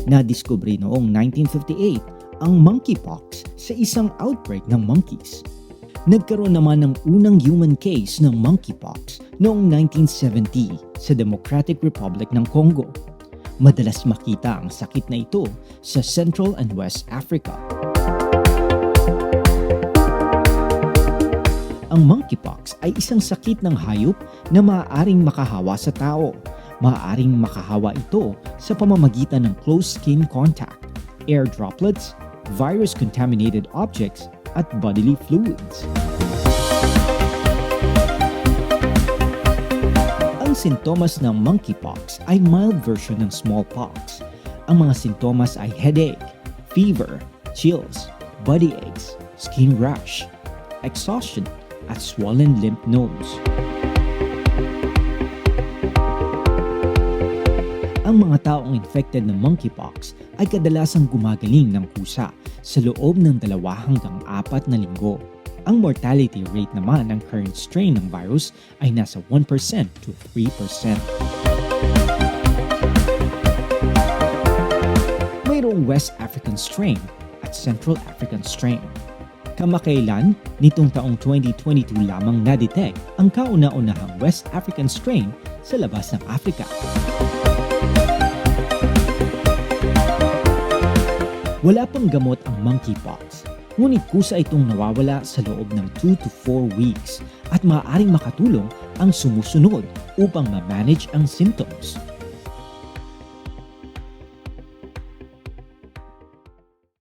Nadiskubre noong 1958 ang monkeypox sa isang outbreak ng monkeys. Nagkaroon naman ng unang human case ng monkeypox noong 1970 sa Democratic Republic ng Congo. Madalas makita ang sakit na ito sa Central and West Africa. Ang monkeypox ay isang sakit ng hayop na maaaring makahawa sa tao. Maaaring makahawa ito sa pamamagitan ng close skin contact, air droplets, virus-contaminated objects, at bodily fluids. Ang sintomas ng monkeypox ay mild version ng smallpox. Ang mga sintomas ay headache, fever, chills, body aches, skin rash, exhaustion, at swollen lymph nodes. Ang mga taong infected ng monkeypox ay kadalasang gumagaling ng kusa sa loob ng 2 hanggang 4 na linggo. Ang mortality rate naman ng current strain ng virus ay nasa 1% to 3%. Mayroong West African strain at Central African strain. Kamakailan, nitong taong 2022 lamang na-detect ang kauna-unahang West African strain sa labas ng Africa. Wala pang gamot ang monkeypox, ngunit kusa itong nawawala sa loob ng 2 to 4 weeks at maaaring makatulong ang sumusunod upang ma-manage ang symptoms.